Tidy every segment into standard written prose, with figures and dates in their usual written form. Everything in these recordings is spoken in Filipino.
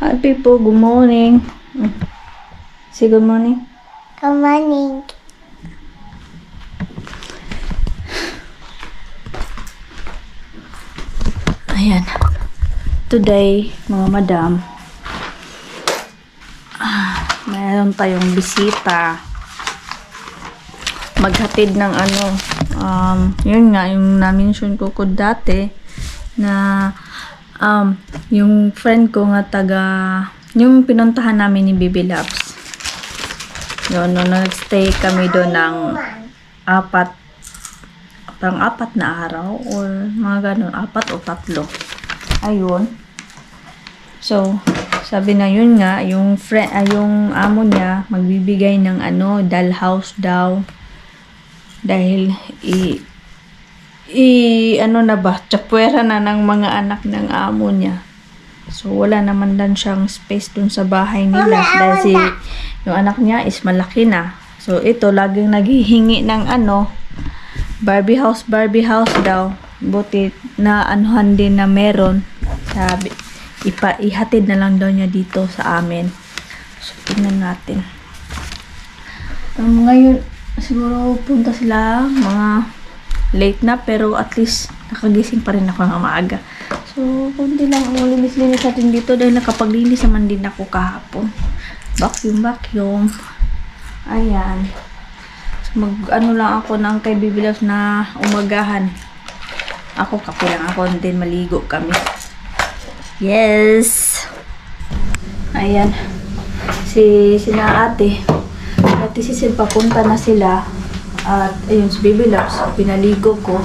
Hi people, good morning. Say good morning. Good morning. Ayan. Today, mga madam, mayroon tayong bisita. Maghatid ng ano, yun nga, yung na-mention ko dati, na, yung friend ko nga yung pinuntahan namin ni Baby Labs. Yun, no, nag-stay kami doon ng parang 4 na araw, or mga ganun, 4 o 3. Ayun. So, sabi na yun nga, yung yung amo niya, magbibigay ng dollhouse daw. Dahil, ano na ba, tsapwera na ng mga anak ng amo niya. So, wala naman lang siyang space dun sa bahay nila. Dahil yung anak niya is malaki na. So, ito, laging naghihingi ng Barbie house daw. Buti na anuhan din na meron. Sabi, ihatid na lang daw niya dito sa amin. So, tingnan natin. Ngayon, siguro punta sila mga late na, pero at least nakagising pa rin ako ng maaga. So, kunti lang ang linis-linis natin dito dahil nakapaglinis naman din ako kahapon. Vacuum. Ayan. So, lang ako ng kay Baby Loves na umagahan. Ako, kape lang ako, din maligo kami. Yes! Ayan. Sina ate. Ate Cecil, papunta na sila. At, ayun, si Baby Loves, pinaligo ko.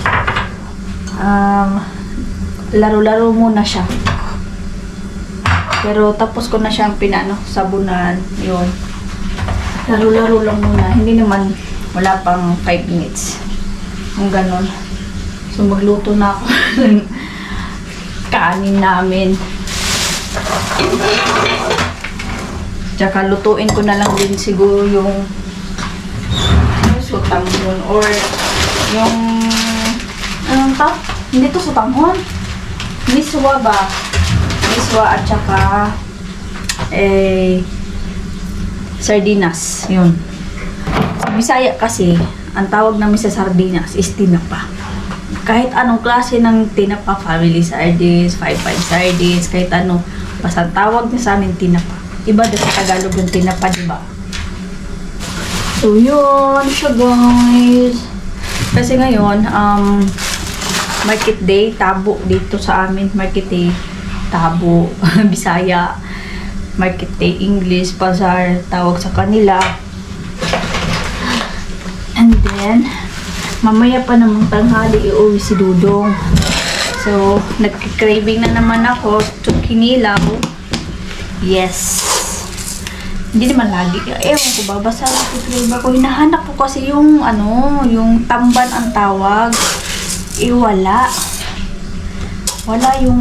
Laro-laro muna siya. Pero, tapos ko na siyang sabunan. Yun. Laro-laro lang muna. Hindi naman, wala pang 5 minutes. Kung ganon. So, magluto na ako ng kanin namin. Tsaka, lutuin ko na lang din siguro yung sutanghon or yung anong to? Hindi to sutanghon. Miswa ba? Miswa at tsaka sardinas. Yun. Sa Bisaya kasi, ang tawag namin sa sardinas is tinapa. Kahit anong klase ng tinapa, family sardines, 5-5 sardines, kahit ano, basta tawag niya sa amin tinapa. Iba doon sa Tagalog yung tinapa, diba? So, yun siya, guys. Kasi ngayon, market day, Tabo dito sa amin. Market day, Tabo, Bisaya. Market day, English, Bazaar, tawag sa kanila. And then, mamaya pa namang tanghali, iuwi si Dudong. So, nagkikraving na naman ako. Kinilaw. Yes. Hindi naman lagi. Ewan ko ba, basta nagkikrave ako. Hinahanap ko kasi yung, yung tamban ang tawag. Wala. Wala yung,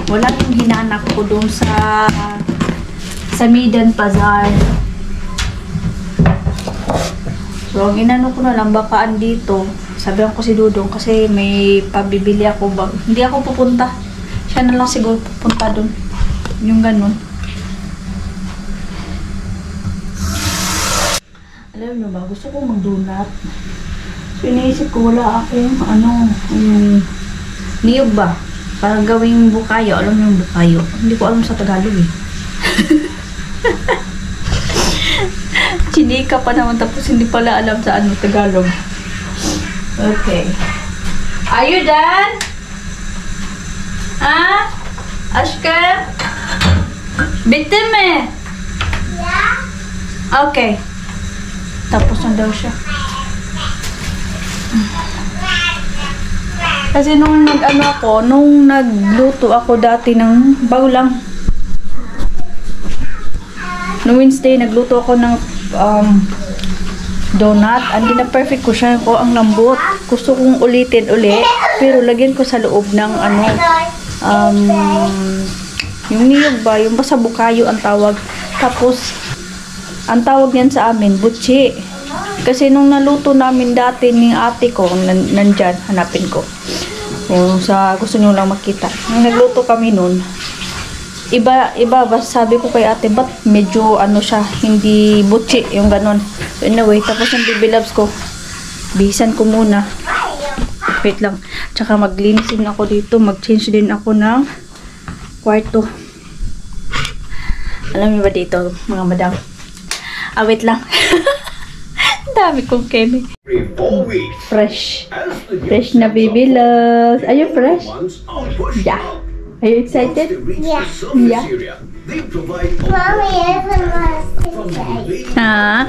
wala yung hinanap ko doon sa Midan Bazaar. So, ang inano ko na lang, baka andito. Sabihan ko si Dudong kasi may pabibili ako ba. Hindi ako pupunta. Siya na lang siguro pupunta doon. Yung ganun. Alam nyo ba, gusto ko mag-donut. So, iniisip ko wala akong, niyog ba? Para gawing bukayo. Alam nyo yung bukayo? Hindi ko alam sa Tagalog eh. Chinika pa naman tapos hindi pala alam sa Tagalog. Okay. Are you done? Ashka? Bitin me? Yeah? Okay. Tapos na daw siya. Kasi nung nagluto ako dati ng bago lang. No Wednesday, nagluto ako ng donut. Hindi na perfect ko siya ko ang lambot. Gusto kong ulitin ulit. Pero lagyan ko sa loob ng yung niyog ba? Yung basta bukayo ang tawag. Tapos, ang tawag yan sa amin, butchi. Kasi nung naluto namin dati ni ate ko, nandyan, hanapin ko. Kung sa gusto nyo lang makita. Nung nagluto kami nun, iba ba sabi ko kay ate, ba't medyo ano siya, hindi butchi, yung ganon. So anyway, tapos ang baby loves ko, bihisan ko muna. Wait lang. Tsaka maglinis din ako dito, mag-change din ako ng kwarto. Alam niyo ba dito, mga madam? Wait lang. Dami kong kemi. Fresh. Fresh na baby loves. Are you fresh? Yeah. Are you excited? Yeah. Yeah. Mommy isn't Huh?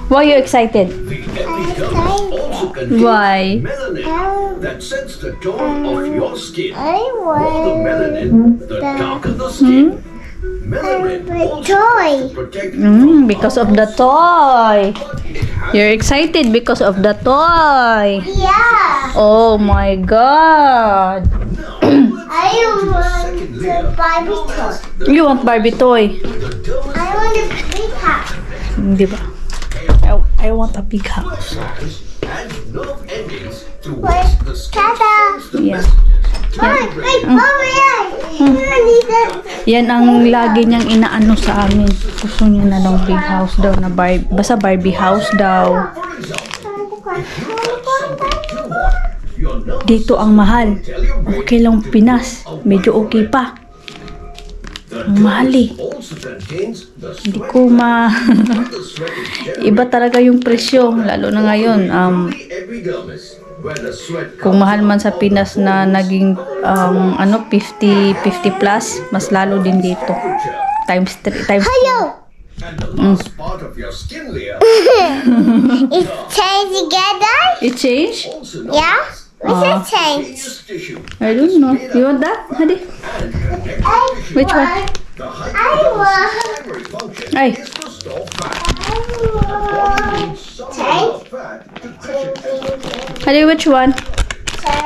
Why are you excited? Why? That sets the tone of your skin. I More the want melanin, the darker the skin. Melanin a also toy. protect Because of the toy. You're excited because of the toy. Yeah. Oh my God. I want the Barbie toy. You want Barbie toy? I want a big house. Di ba? I want a big house. and nerve endings to Wait, which the skin Tata. sends the Yeah. message. Mommy, wait, Mommy, I need that. Yan ang lagi niyang inaano sa amin. Gusto niya na ng big house daw na Barbie. Basta Barbie house daw. For example, too hot, your nervous Dito ang mahal. tell your brain Okay lang Pinas. Medyo okay pa. Ang mahal eh. also contains the Hindi ko ma... the sweat is Iba talaga yung presyo. Lalo na ngayon. epidermis, where the sweat Kung mahal man sa Pinas na naging 50 plus, mas lalo din dito. Times 3, times Hello. and the last part of your skin layer, It's chained together? It changed? also known Yeah? as What's that change? venous tissue, I don't know. You want that? Hadi. Which one? the I want. primary function Ay. is to store fat. Needs some amount of fat to cushion Hadi, which one?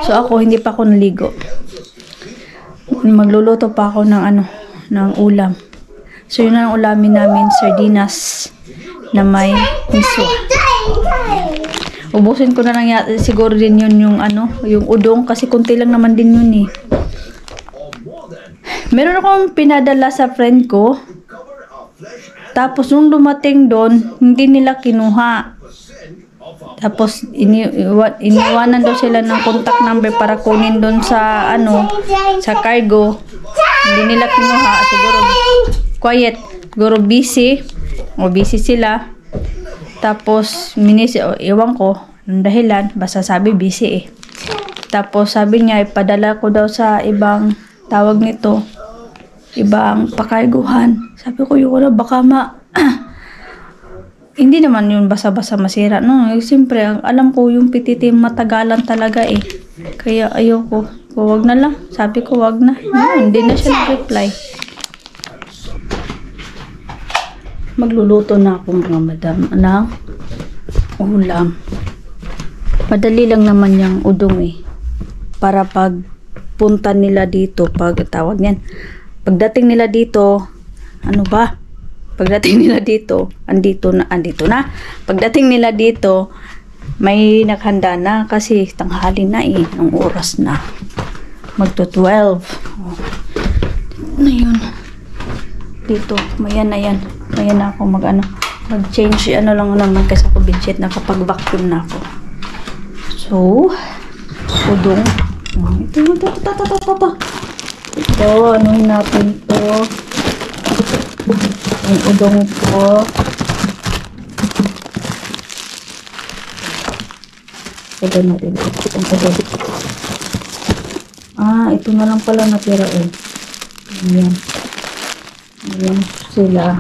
So ako, hindi pa ako naligo. Magluluto pa ako ng ulam. So yun ang ulamin namin, sardinas na may miso. Ubusin ko na lang yata, siguro din yun yung yung udong kasi kunti lang naman din yun eh. Meron akong pinadala sa friend ko. Tapos nung dumating doon, hindi nila kinuha. Tapos iniwanan daw sila ng contact number para kunin doon sa sa cargo. Hindi nila kinuha, siguro quiet, siguro busy. O busy sila. Tapos iwan ko ng dahilan, basta sabi busy eh. Tapos sabi niya ipadala ko daw sa ibang tawag nito, ibang pakarguhan. Sabi ko yun, baka hindi naman yun basa-basa masira, no? Siyempre, alam ko yung pititim matagalan talaga eh. Kaya ayoko. Wag na lang. Sabi ko wag na. No, hindi na siya nag-reply. Magluluto na ako mga madam ng ulam. Madali lang naman yung udong eh. Para pag punta nila dito, pag tawag niyan, pagdating nila dito, pagdating nila dito, andito na. Pagdating nila dito, may naghanda na kasi tanghali na eh, ng oras na. Magto 12. Oh. Na yun. Dito, mayan na yan. Mayan na ako mag-change, lang naman kasi ako bedsheet, nakapag-vacuum na ako. So, udong. Ito, anuhin natin ito. Yung udong ko. Ito natin. Itong udong. Ito na lang pala natira eh. Ayan. Ayan sila.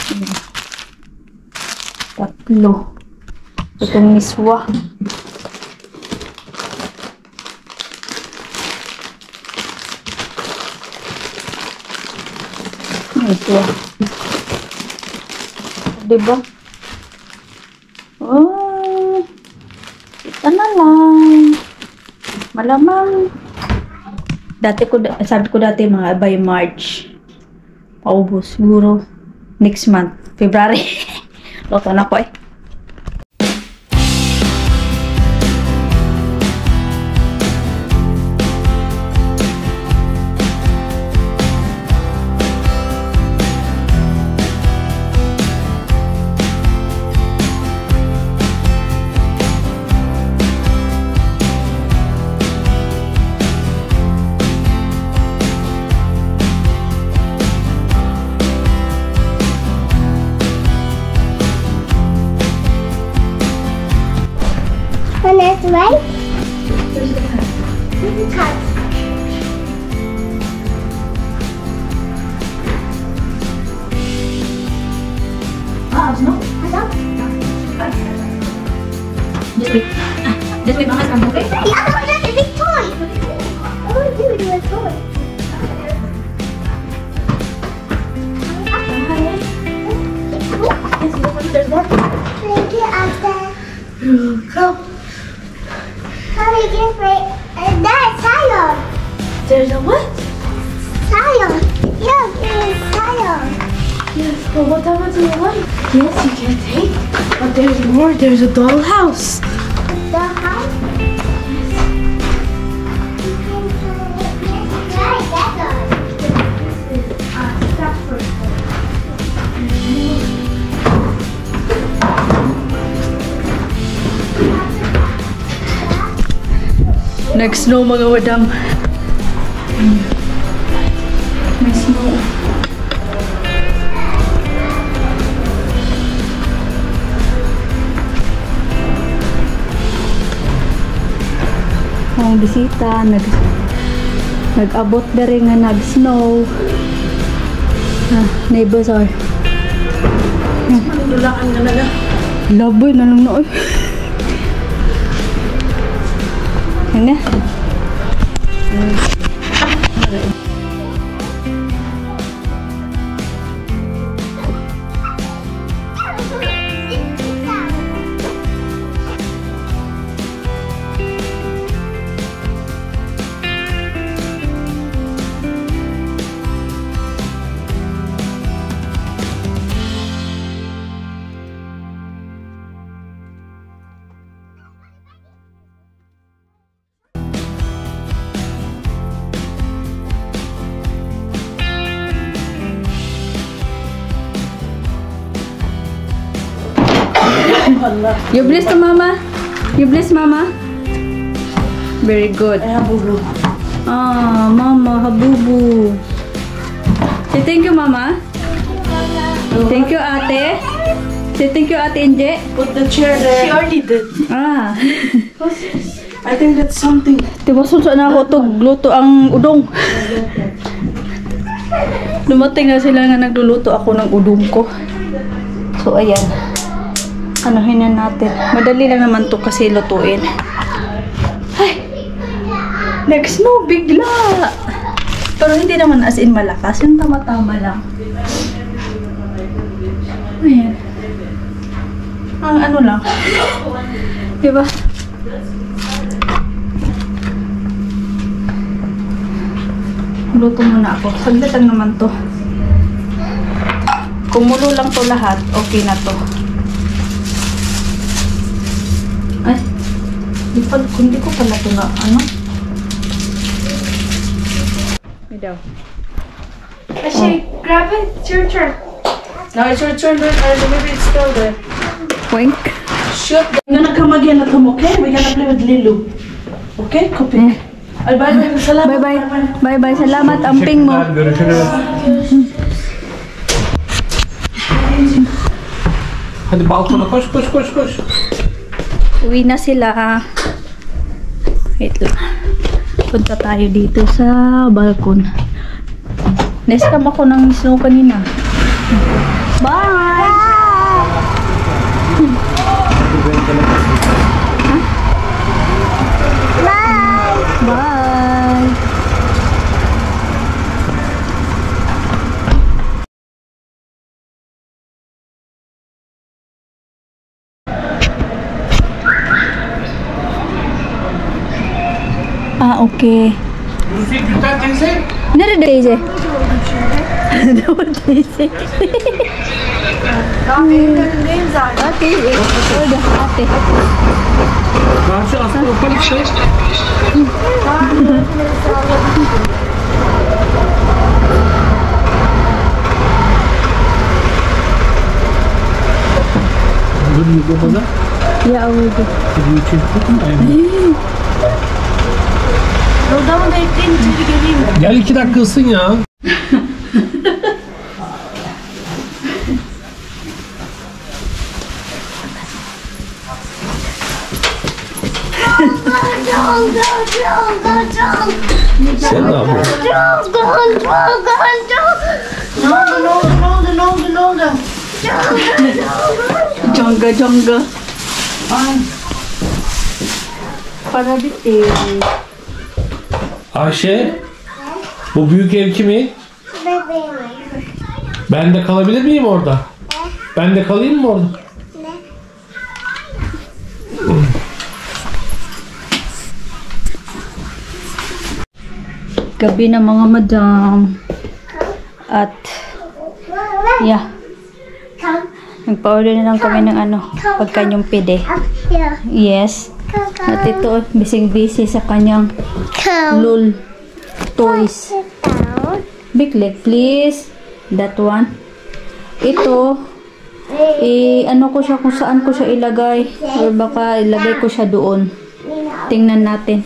Ayan. Tatlo. Itong miswa. Ito. Diba? Oh. Ito na lang. Malamang. Sabi ko dati mga by March. Paubos. Siguro next month. February. Loto na ko eh. right? Cut. No. Hello? Just wait. Just wait, Mama's coming, okay? The other one has a big toy. I want to do it with a toy. There's more. Thank you, Ate. Come. How do you get right? That's Sion. There's a what? Sion. Look, it is Sion. Yes, but what happens to the one? Yes, you can take. But there's more. There's a dollhouse. The house. Right, that's all. This is stuff for Nag-snow mga wadam. May snow. Ang bisita, nag-abot na rin nga nag-snow. Neighbors are. Dulaan na naga. Laboy na lang noon. Ano? You bless to mama? You bless mama? Very good. Ay, habulo. Ah, mama, habubu. Say thank you, mama. Thank you, ate. Say thank you, ate Inje. Put the chair there. She already did. Ah. I think that's something. Tibasun sa na ako to gluto ang udong. Dumating na sila nga nagluluto ako ng udong ko. So, ayan. Anuhin na natin. Madali lang naman to kasi lutuin. Ay! Nag-snow bigla! Pero hindi naman as in malakas. Yung tama-tama lang. Ayan. Ang ano lang. Diba? Luto muna ako. Saglit lang naman to. Kumulo lang to lahat, okay na to. Ay, hindi ko pala ito na, ano? May daw. Actually, grab it. It's your turn. No, it's your turn. Maybe it's still there. Wink. Shoot. I'm gonna come again at home, okay? We're gonna play with Lilu. Okay? Copy. Bye-bye. Salamat. Bye-bye. Bye-bye. Salamat, amping mo. Hadi balkona koş koş koş koş. Uwi na sila. Wait lang. Punta tayo dito sa balkon. Nescam ako ng snow kanina. Bye! Bye! Ah, okay. Lucy Gülten teyze. Nerede teyze? Nerede teyze? Ate. Orada ate. Karşı aslında ufak şey. Dur yugo bana. Ya Allah. Video çektim. Yoldan bekleyin. İçeri geleyim. Gel 2 dakika ısın ya. Sen ne yapıyorsun? Jongga. Para bitti. Ayşe, bu büyük ev kimin? Ben de kalabilir miyim orada? Ben de kalayım mı orada? Gabi na mga madam. At, yeah. Nagpa-order na lang kami ng pagkanyang pide. Yes. At ito, bising-busy sa kanyang LOL toys. Big leg, please. That one. Ito, ko siya kung saan ko siya ilagay. Or baka ilagay ko siya doon. Tingnan natin.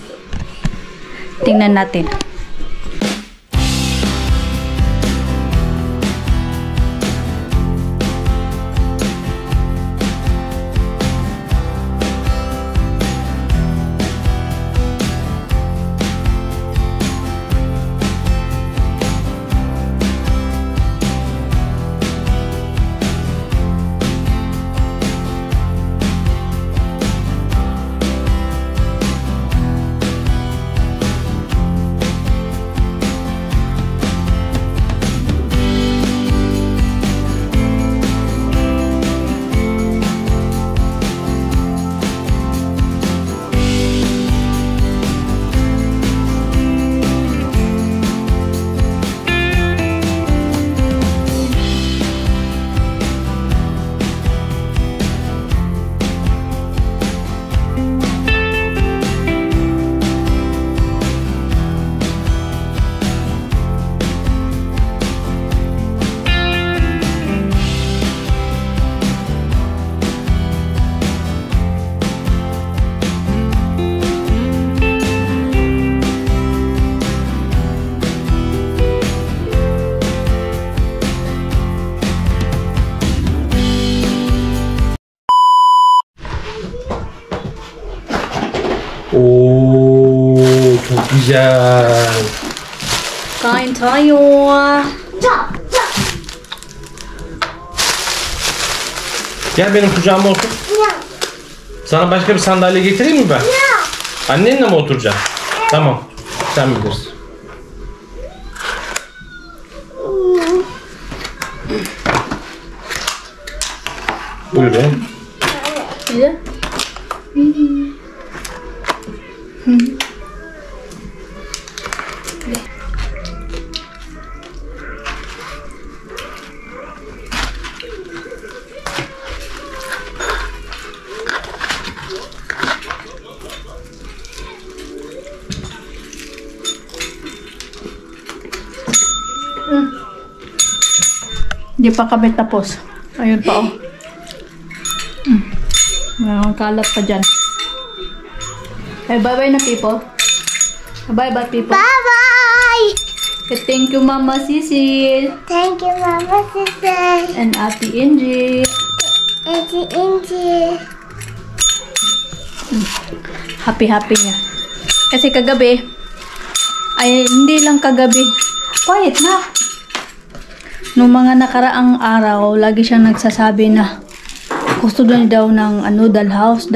Oo, çok güzel. Kain tayo. Gel benim kucağıma otur. Sana başka bir sandalye getireyim mi ben? Annenle mi oturacaksın? Tamam. Sen bilirsin. Buyurun. Yeah. Di pa kami tapos. Ayun pa oh. Mayroong kalat pa dyan. Hey, bye-bye na people. Bye-bye people. Bye-bye! Thank you Mama Cecil. Thank you, Mama Sister. And Ate Angie. Auntie Angie. Happy-happy niya. Kasi kagabi, ay hindi lang kagabi. Quiet na. Noong mga nakaraang araw, lagi siyang nagsasabi na gusto na daw ng dollhouse.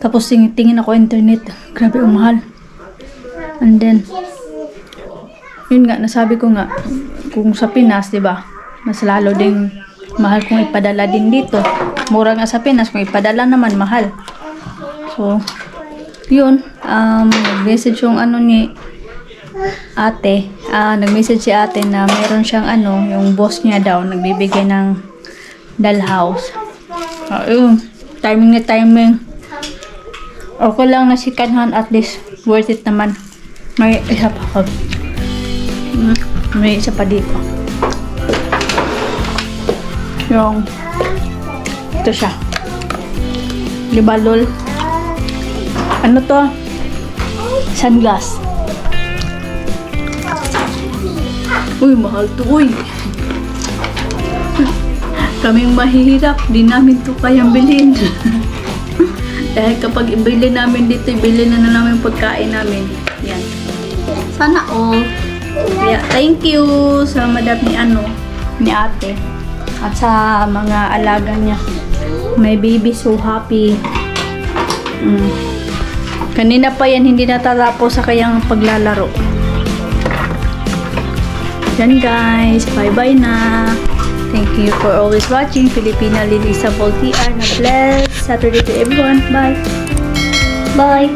Tapos tingin ako internet. Grabe umahal. And then, yun nga, nasabi ko nga, kung sa Pinas, diba, mas lalo ding mahal kung ipadala din dito. Mura nga sa Pinas, kung ipadala naman, mahal. So, yun, nag-message yung ni ate, nag-message si ate na meron siyang yung boss niya daw, nagbibigay ng dollhouse. Yun, timing na timing. Okay lang na si Kanhan, at least worth it naman. May isa pa ako. May isa pa dito. Yung ito siya. Diba lol? Ano to? Sunglass. Uy, mahal to. Uy. Kaming mahihirap. Di namin to kayang bilhin. Dahil kapag ibili namin dito, ibili na namin pagkain namin. Yan. Sana all. Kaya, thank you sa madam ni ate. At sa mga alaga niya. My baby so happy. Kanina pa yan, hindi natatapos sa kayang paglalaro. Yan guys, bye-bye na. Thank you for always watching Filipina Lily Isabel TR. Na blessed Saturday to everyone. Bye. Bye.